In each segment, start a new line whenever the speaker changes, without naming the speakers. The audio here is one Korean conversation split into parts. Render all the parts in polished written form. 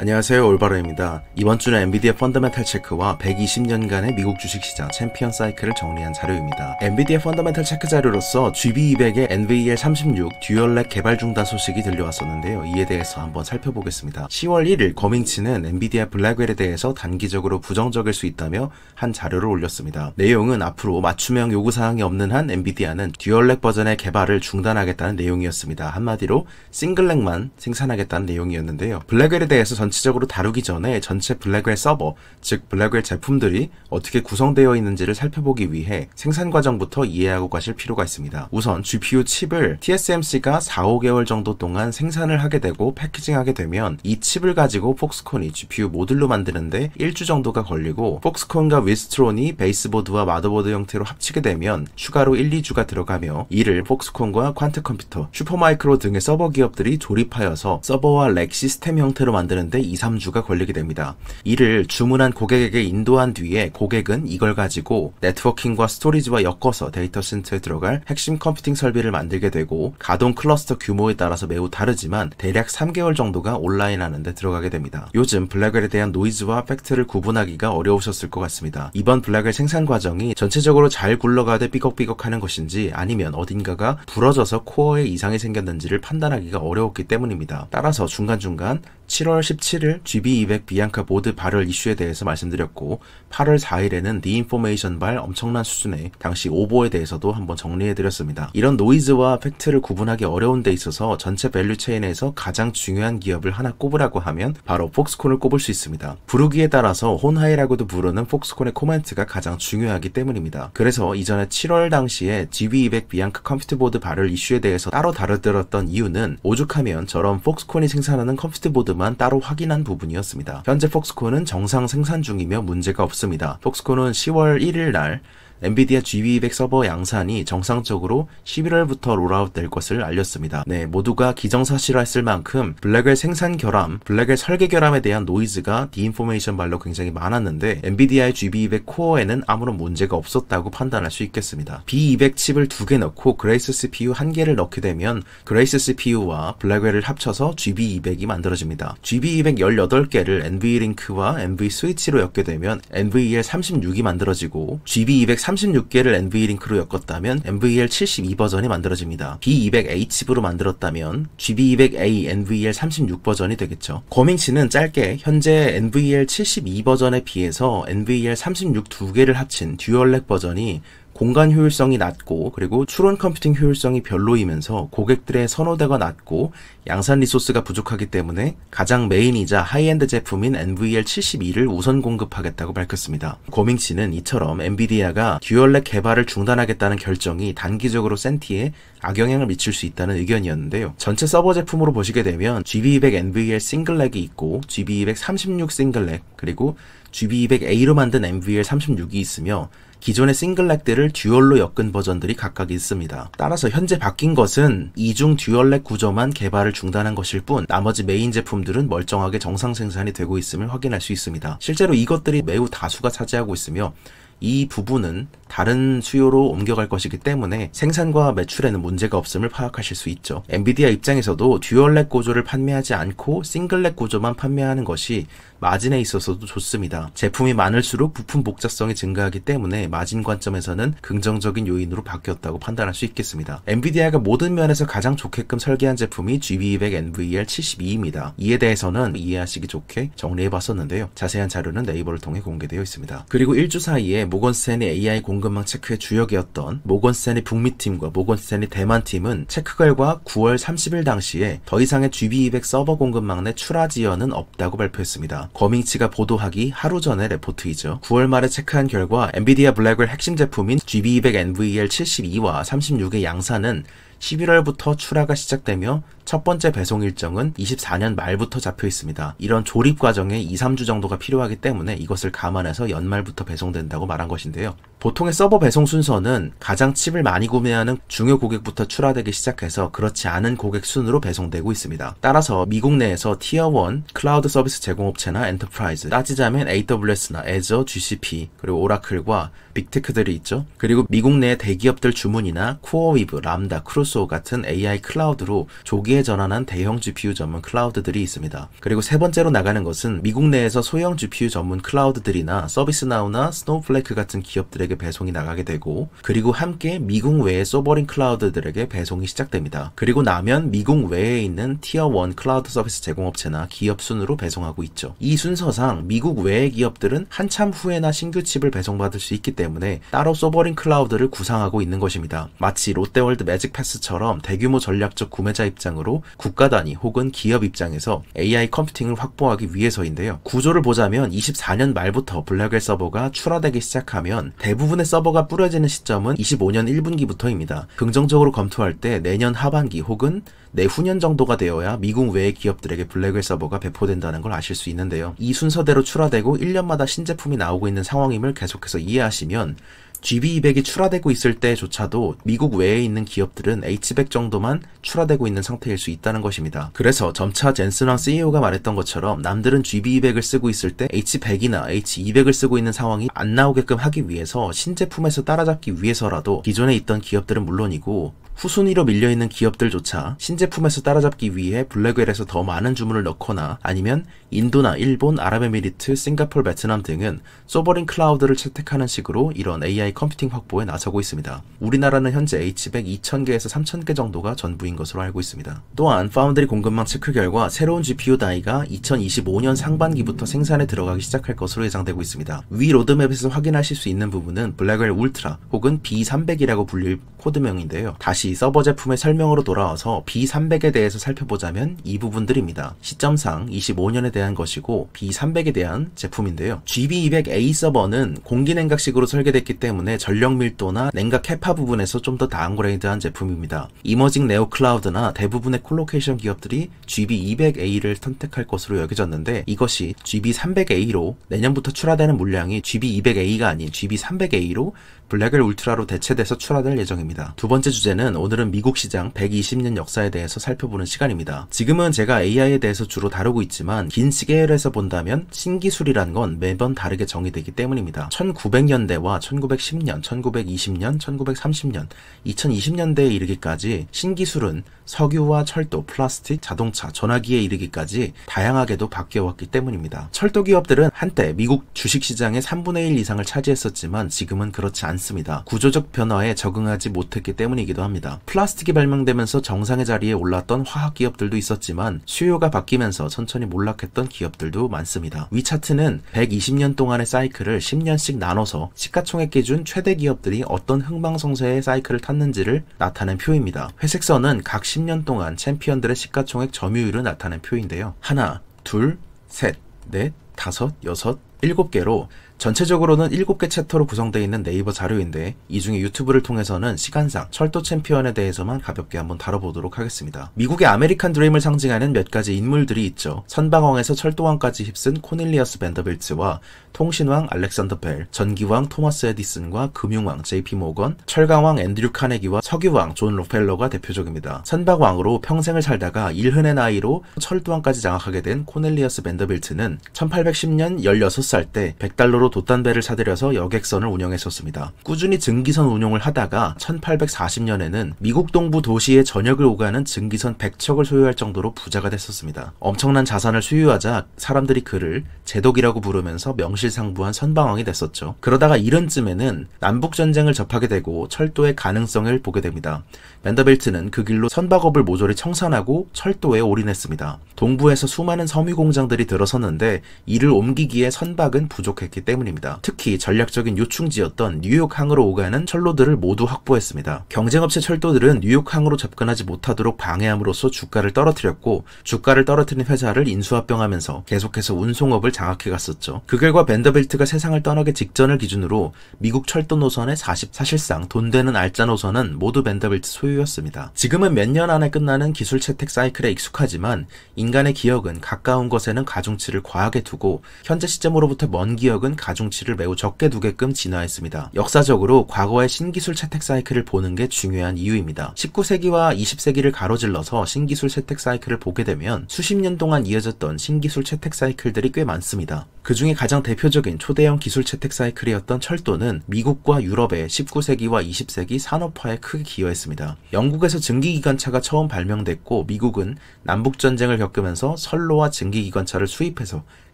안녕하세요, 올바로입니다. 이번 주는 엔비디아 펀더멘탈 체크와 120년간의 미국 주식시장 챔피언 사이클을 정리한 자료입니다. 엔비디아 펀더멘탈 체크 자료로서 GB200의 NVL36 듀얼렉 개발 중단 소식이 들려왔었는데요. 이에 대해서 한번 살펴보겠습니다. 10월 1일 거밍치는 엔비디아 블랙웰에 대해서 단기적으로 부정적일 수 있다며 한 자료를 올렸습니다. 내용은 앞으로 맞춤형 요구사항이 없는 한 엔비디아는 듀얼렉 버전의 개발을 중단하겠다는 내용이었습니다. 한마디로 싱글렉만 생산하겠다는 내용이었는데요. 블랙웰에 대해서 전체적으로 다루기 전에 전체 블랙웰 서버, 즉 블랙웰 제품들이 어떻게 구성되어 있는지를 살펴보기 위해 생산 과정부터 이해하고 가실 필요가 있습니다. 우선 GPU 칩을 TSMC가 4-5개월 정도 동안 생산을 하게 되고 패키징하게 되면 이 칩을 가지고 폭스콘이 GPU 모듈로 만드는데 1주 정도가 걸리고 폭스콘과 위스트론이 베이스보드와 마더보드 형태로 합치게 되면 추가로 1-2주가 들어가며 이를 폭스콘과 퀀트 컴퓨터, 슈퍼마이크로 등의 서버 기업들이 조립하여서 서버와 렉 시스템 형태로 만드는데 2-3주가 걸리게 됩니다. 이를 주문한 고객에게 인도한 뒤에 고객은 이걸 가지고 네트워킹과 스토리지와 엮어서 데이터 센터에 들어갈 핵심 컴퓨팅 설비를 만들게 되고 가동 클러스터 규모에 따라서 매우 다르지만 대략 3개월 정도가 온라인 하는데 들어가게 됩니다. 요즘 블랙웰에 대한 노이즈와 팩트를 구분하기가 어려우셨을 것 같습니다. 이번 블랙웰 생산 과정이 전체적으로 잘 굴러가되 삐걱삐걱하는 것인지 아니면 어딘가가 부러져서 코어에 이상이 생겼는지를 판단하기가 어려웠기 때문입니다. 따라서 중간중간 7월 17일 GB200 비앙카 보드 발열 이슈에 대해서 말씀드렸고 8월 4일에는 디인포메이션 발 엄청난 수준의 당시 오보에 대해서도 한번 정리해드렸습니다. 이런 노이즈와 팩트를 구분하기 어려운 데 있어서 전체 밸류 체인에서 가장 중요한 기업을 하나 꼽으라고 하면 바로 폭스콘을 꼽을 수 있습니다. 부르기에 따라서 혼하이라고도 부르는 폭스콘의 코멘트가 가장 중요하기 때문입니다. 그래서 이전에 7월 당시에 GB200 비앙카 컴퓨터 보드 발열 이슈에 대해서 따로 다뤄드렸던 이유는 오죽하면 저런 폭스콘이 생산하는 컴퓨터 보드 만 따로 확인한 부분이었습니다. 현재 폭스콘은 정상 생산 중이며 문제가 없습니다. 폭스콘은 10월 1일 날 엔비디아 GB200 서버 양산이 정상적으로 11월부터 롤아웃 될 것을 알렸습니다. 네, 모두가 기정사실화했을 만큼 블랙웰 생산 결함, 블랙웰 설계 결함에 대한 노이즈가 디인포메이션 발로 굉장히 많았는데 엔비디아의 GB200 코어에는 아무런 문제가 없었다고 판단할 수 있겠습니다. B200 칩을 2개 넣고 그레이스 CPU 1개를 넣게 되면 그레이스 CPU와 블랙웰을 합쳐서 GB200이 만들어집니다. GB200 18개를 NV링크와 NV스위치로 엮게 되면 NVL36이 만들어지고 GB200 36개를 NV링크로 엮었다면 NVL72 버전이 만들어집니다. B200A 칩으로 만들었다면 GB200A NVL36 버전이 되겠죠. 거밍치는 짧게 현재 NVL72 버전에 비해서 NVL36 2개를 합친 듀얼렉 버전이 공간 효율성이 낮고 그리고 추론 컴퓨팅 효율성이 별로이면서 고객들의 선호도가 낮고 양산 리소스가 부족하기 때문에 가장 메인이자 하이엔드 제품인 NVL72를 우선 공급하겠다고 밝혔습니다. 고밍치는 이처럼 엔비디아가 듀얼렉 개발을 중단하겠다는 결정이 단기적으로 센티에 악영향을 미칠 수 있다는 의견이었는데요. 전체 서버 제품으로 보시게 되면 GB200 NVL 싱글렉이 있고 GB200 36 싱글렉 그리고 GB200A로 만든 NVL36이 있으며 기존의 싱글렉들을 듀얼로 엮은 버전들이 각각 있습니다. 따라서 현재 바뀐 것은 이중 듀얼렉 구조만 개발을 중단한 것일 뿐 나머지 메인 제품들은 멀쩡하게 정상 생산이 되고 있음을 확인할 수 있습니다. 실제로 이것들이 매우 다수가 차지하고 있으며 이 부분은 다른 수요로 옮겨갈 것이기 때문에 생산과 매출에는 문제가 없음을 파악하실 수 있죠. 엔비디아 입장에서도 듀얼렉 구조를 판매하지 않고 싱글렉 구조만 판매하는 것이 마진에 있어서도 좋습니다. 제품이 많을수록 부품 복잡성이 증가하기 때문에 마진 관점에서는 긍정적인 요인으로 바뀌었다고 판단할 수 있겠습니다. 엔비디아가 모든 면에서 가장 좋게끔 설계한 제품이 GB200 NVL72입니다. 이에 대해서는 이해하시기 좋게 정리해봤었는데요. 자세한 자료는 네이버를 통해 공개되어 있습니다. 그리고 1주 사이에 모건스탠리 AI 공급망 체크의 주역이었던 모건스탠리 북미팀과 모건스탠리 대만팀은 체크 결과 9월 30일 당시에 더 이상의 GB200 서버 공급망 내 출하 지연은 없다고 발표했습니다. 거밍치가 보도하기 하루 전의 레포트이죠. 9월 말에 체크한 결과 엔비디아 블랙웰 핵심 제품인 GB200 NVL72와 36의 양산은 11월부터 출하가 시작되며 첫 번째 배송 일정은 24년 말부터 잡혀 있습니다. 이런 조립 과정에 2-3주 정도가 필요하기 때문에 이것을 감안해서 연말부터 배송된다고 말한 것인데요. 보통의 서버 배송 순서는 가장 칩을 많이 구매하는 중요 고객부터 출하되기 시작해서 그렇지 않은 고객 순으로 배송되고 있습니다. 따라서 미국 내에서 티어 1 클라우드 서비스 제공업체나 엔터프라이즈, 따지자면 AWS나 Azure, GCP, 그리고 오라클과 빅테크들이 있죠. 그리고 미국 내 대기업들 주문이나 코어위브, 람다, 크루소어 같은 AI 클라우드로 조기에 전환한 대형 GPU 전문 클라우드들이 있습니다. 그리고 세 번째로 나가는 것은 미국 내에서 소형 GPU 전문 클라우드들이나 서비스나우나 스노우플레이크 같은 기업들에게 배송이 나가게 되고, 그리고 함께 미국 외의 소버린 클라우드들에게 배송이 시작됩니다. 그리고 나면 미국 외에 있는 티어 1 클라우드 서비스 제공업체나 기업 순으로 배송하고 있죠. 이 순서상 미국 외의 기업들은 한참 후에나 신규 칩을 배송받을 수 있기 때문에 따로 소버린 클라우드를 구상하고 있는 것입니다. 마치 롯데월드 매직패스처럼 대규모 전략적 구매자 입장으로 국가 단위 혹은 기업 입장에서 AI 컴퓨팅을 확보하기 위해서인데요. 구조를 보자면 24년 말부터 블랙웰 서버가 출하되기 시작하면 대부분의 서버가 뿌려지는 시점은 25년 1분기부터입니다. 긍정적으로 검토할 때 내년 하반기 혹은 내후년 정도가 되어야 미국 외의 기업들에게 블랙웰 서버가 배포된다는 걸 아실 수 있는데요. 이 순서대로 출하되고 1년마다 신제품이 나오고 있는 상황임을 계속해서 이해하시면 GB200이 출하되고 있을 때조차도 미국 외에 있는 기업들은 H100 정도만 출하되고 있는 상태일 수 있다는 것입니다. 그래서 점차 젠슨 황 CEO가 말했던 것처럼 남들은 GB200을 쓰고 있을 때 H100이나 H200을 쓰고 있는 상황이 안 나오게끔 하기 위해서 신제품에서 따라잡기 위해서라도 기존에 있던 기업들은 물론이고 후순위로 밀려있는 기업들조차 신제품에서 따라잡기 위해 블랙웰에서 더 많은 주문을 넣거나 아니면 인도나 일본, 아랍에미리트, 싱가포르, 베트남 등은 소버린 클라우드를 채택하는 식으로 이런 AI 컴퓨팅 확보에 나서고 있습니다. 우리나라는 현재 H100 2000개에서 3000개 정도가 전부인 것으로 알고 있습니다. 또한 파운드리 공급망 체크 결과 새로운 GPU 다이가 2025년 상반기부터 생산에 들어가기 시작할 것으로 예상되고 있습니다. 위 로드맵에서 확인하실 수 있는 부분은 블랙웰 울트라 혹은 B300이라고 불릴 코드명인데요. 다시 서버 제품의 설명으로 돌아와서 B300에 대해서 살펴보자면 이 부분들입니다. 시점상 25년에 대한 것이고 B300에 대한 제품인데요. GB200A 서버는 공기 냉각식으로 설계됐기 때문에 전력 밀도나 냉각 캐파 부분에서 좀 더 다운그레이드한 제품입니다. 이머징 네오 클라우드나 대부분의 콜로케이션 기업들이 GB200A를 선택할 것으로 여겨졌는데 이것이 GB300A로 내년부터 출하되는 물량이 GB200A가 아닌 GB300A로 블랙웰 울트라로 대체돼서 출하될 예정입니다. 두 번째 주제는 오늘은 미국 시장 120년 역사에 대해서 살펴보는 시간입니다. 지금은 제가 AI에 대해서 주로 다루고 있지만 긴 시계열에서 본다면 신기술이란 건 매번 다르게 정의되기 때문입니다. 1900년대와 1910년, 1920년, 1930년, 2020년대에 이르기까지 신기술은 석유와 철도, 플라스틱, 자동차, 전화기에 이르기까지 다양하게도 바뀌어왔기 때문입니다. 철도 기업들은 한때 미국 주식시장의 3분의 1 이상을 차지했었지만 지금은 그렇지 않습니다. 구조적 변화에 적응하지 못했기 때문이기도 합니다. 플라스틱이 발명되면서 정상의 자리에 올랐던 화학 기업들도 있었지만 수요가 바뀌면서 천천히 몰락했던 기업들도 많습니다. 위 차트는 120년 동안의 사이클을 10년씩 나눠서 시가총액 기준 최대 기업들이 어떤 흥망성쇠의 사이클을 탔는지를 나타낸 표입니다. 회색선은 각 10년 동안 챔피언들의 시가총액 점유율을 나타낸 표인데요. 하나, 둘, 셋, 넷, 다섯, 여섯, 7개로 전체적으로는 7개 챕터로 구성되어 있는 네이버 자료인데 이 중에 유튜브를 통해서는 시간상 철도 챔피언에 대해서만 가볍게 한번 다뤄보도록 하겠습니다. 미국의 아메리칸 드림을 상징하는 몇 가지 인물들이 있죠. 선방왕에서 철도왕까지 휩쓴 코넬리어스 밴더빌트와 통신왕 알렉산더 벨, 전기왕 토마스 에디슨과 금융왕 JP 모건, 철강왕 앤드류 카네기와 석유왕 존 록펠러가 대표적입니다. 선박왕으로 평생을 살다가 일흔의 나이로 철도왕까지 장악하게 된 코넬리어스 밴더빌트는 1810년 16살 때 $100로 돛단배를 사들여서 여객선을 운영했었습니다. 꾸준히 증기선 운용을 하다가 1840년에는 미국 동부 도시의 전역을 오가는 증기선 100척을 소유할 정도로 부자가 됐었습니다. 엄청난 자산을 소유하자 사람들이 그를 제독이라고 부르면서 명실상부한 선방왕이 됐었죠. 그러다가 이른쯤에는 남북전쟁을 접하게 되고 철도의 가능성을 보게 됩니다. 밴더빌트는 그 길로 선박업을 모조리 청산하고 철도에 올인했습니다. 동부에서 수많은 섬유 공장들이 들어섰는데 이를 옮기기에 선박은 부족했기 때문입니다. 특히 전략적인 요충지였던 뉴욕항으로 오가는 철로들을 모두 확보했습니다. 경쟁업체 철도들은 뉴욕항으로 접근하지 못하도록 방해함으로써 주가를 떨어뜨렸고 주가를 떨어뜨린 회사를 인수합병하면서 계속해서 운송업을 장악해갔었죠. 그 결과 밴더빌트가 세상을 떠나기 직전을 기준으로 미국 철도 노선의 사실상 돈 되는 알짜 노선은 모두 밴더빌트 소유였습니다. 지금은 몇 년 안에 끝나는 기술 채택 사이클에 익숙하지만 인간의 기억은 가까운 것에는 가중치를 과하게 두고 현재 시점으로부터 먼 기억은 가중치를 매우 적게 두게끔 진화했습니다. 역사적으로 과거의 신기술 채택 사이클을 보는 게 중요한 이유입니다. 19세기와 20세기를 가로질러서 신기술 채택 사이클을 보게 되면 수십 년 동안 이어졌던 신기술 채택 사이클들이 꽤 많습니다. 그 중에 가장 대표적인 초대형 기술 채택 사이클이었던 철도는 미국과 유럽의 19세기와 20세기 산업화에 크게 기여했습니다. 영국에서 증기기관차가 처음 발명됐고 미국은 남북전쟁을 겪으면서 선로와 증기기관차를 수입해서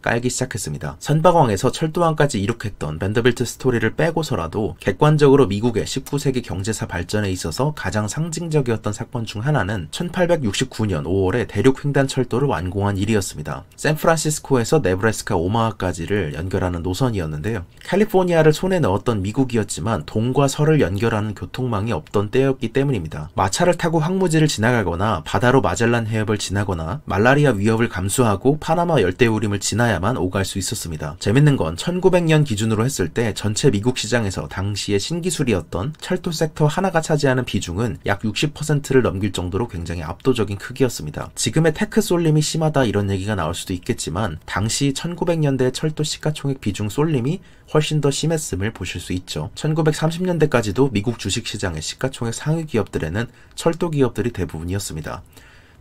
깔기 시작했습니다. 선박왕에서 철도왕까지 이룩했던 밴더빌트 스토리를 빼고서라도 객관적으로 미국의 19세기 경제사 발전에 있어서 가장 상징적이었던 사건 중 하나는 1869년 5월에 대륙 횡단철도를 완공한 일이었습니다. 샌프란시스코에서 네브래스카 오마하까지를 연결하는 노선이었는데요. 캘리포니아를 손에 넣었던 미국이었지만 동과 서를 연결하는 교통망이 없던 때였기 때문입니다. 마차를 타고 황무지를 지나가거나 바다로 마젤란 해협을 지나거나 말라리아 위협을 감수하고 파나마 열대우림을 지나야만 오갈 수 있었습니다. 재밌는 건 1900년 기준으로 했을 때 전체 미국 시장에서 당시의 신기술이었던 철도 섹터 하나가 차지하는 비중은 약 60%를 넘길 정도로 굉장히 압도적인 크기였습니다. 지금의 테크 쏠림이 심하다 이런 얘기가 나올 수도 있겠지만 당시 1900년대 철도 시가총액 비중 쏠림이 훨씬 더 심했음을 보실 수 있죠. 1930년대까지도 미국 주식시장의 시가총액 상위 기업들에는 철도 기업들이 대부분이었습니다.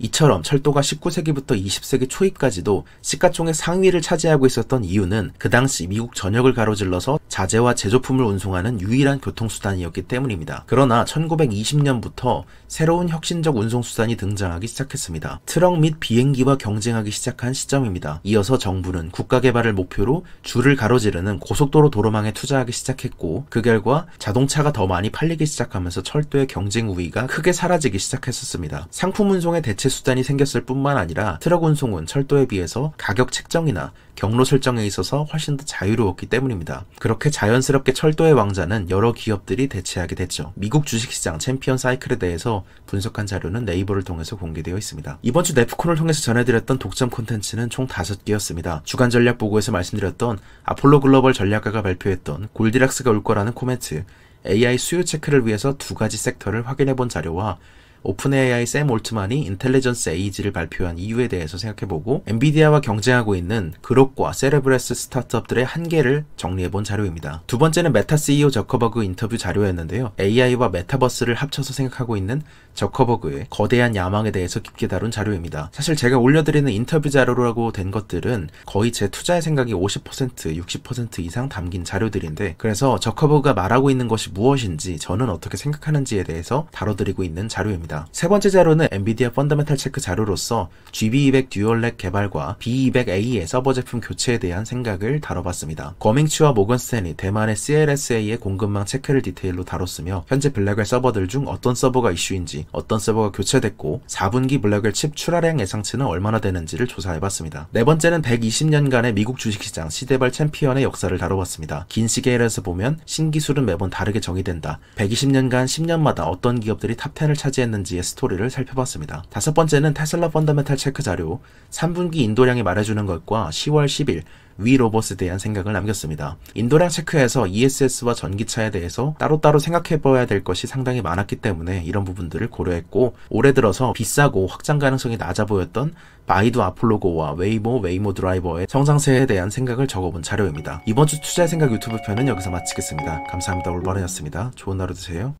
이처럼 철도가 19세기부터 20세기 초입까지도 시가총액 상위를 차지하고 있었던 이유는 그 당시 미국 전역을 가로질러서 자재와 제조품을 운송하는 유일한 교통수단이었기 때문입니다. 그러나 1920년부터 새로운 혁신적 운송수단이 등장하기 시작했습니다. 트럭 및 비행기와 경쟁하기 시작한 시점입니다. 이어서 정부는 국가개발을 목표로 줄을 가로지르는 고속도로 도로망에 투자하기 시작했고 그 결과 자동차가 더 많이 팔리기 시작하면서 철도의 경쟁 우위가 크게 사라지기 시작했었습니다. 상품 운송의 대체 수단이 생겼을 뿐만 아니라 트럭 운송은 철도에 비해서 가격 책정이나 경로 설정에 있어서 훨씬 더 자유로웠기 때문입니다. 그렇게 자연스럽게 철도의 왕자는 여러 기업들이 대체하게 됐죠. 미국 주식시장 챔피언 사이클에 대해서 분석한 자료는 네이버를 통해서 공개되어 있습니다. 이번 주 네프콘을 통해서 전해드렸던 독점 콘텐츠는 총 5개였습니다. 주간 전략 보고에서 말씀드렸던 아폴로 글로벌 전략가가 발표했던 골디락스가 올 거라는 코멘트, AI 수요 체크를 위해서 2가지 섹터를 확인해본 자료와 오픈AI 샘 올트만이 인텔리전스 에이지를 발표한 이유에 대해서 생각해보고 엔비디아와 경쟁하고 있는 그록과 세레브레스 스타트업들의 한계를 정리해본 자료입니다. 두 번째는 메타 CEO 저커버그 인터뷰 자료였는데요. AI와 메타버스를 합쳐서 생각하고 있는 저커버그의 거대한 야망에 대해서 깊게 다룬 자료입니다. 사실 제가 올려드리는 인터뷰 자료라고 된 것들은 거의 제 투자의 생각이 50%, 60% 이상 담긴 자료들인데 그래서 저커버그가 말하고 있는 것이 무엇인지 저는 어떻게 생각하는지에 대해서 다뤄드리고 있는 자료입니다. 세 번째 자료는 엔비디아 펀더멘탈 체크 자료로서 GB200 듀얼렉 개발과 B200A의 서버 제품 교체에 대한 생각을 다뤄봤습니다. 거밍추와 모건스탠리, 대만의 CLSA의 공급망 체크를 디테일로 다뤘으며 현재 블랙웰 서버들 중 어떤 서버가 이슈인지, 어떤 서버가 교체됐고 4분기 블랙웰 칩 출하량 예상치는 얼마나 되는지를 조사해봤습니다. 네 번째는 120년간의 미국 주식시장 시대발 챔피언의 역사를 다뤄봤습니다. 긴 시계에서 보면 신기술은 매번 다르게 정의된다. 120년간 10년마다 어떤 기업들이 탑10을 차지했는지의 스토리를 살펴봤습니다. 다섯 번째는 테슬라 펀더멘탈 체크 자료, 3분기 인도량이 말해주는 것과 10월 10일 위 로봇에 대한 생각을 남겼습니다. 인도량 체크에서 ESS와 전기차에 대해서 따로따로 생각해봐야 될 것이 상당히 많았기 때문에 이런 부분들을 고려했고 올해 들어서 비싸고 확장 가능성이 낮아 보였던 바이두 아폴로고와 웨이모 드라이버의 성장세에 대한 생각을 적어본 자료입니다. 이번 주 투자의 생각 유튜브 편은 여기서 마치겠습니다. 감사합니다. 올바른이었습니다. 좋은 하루 되세요.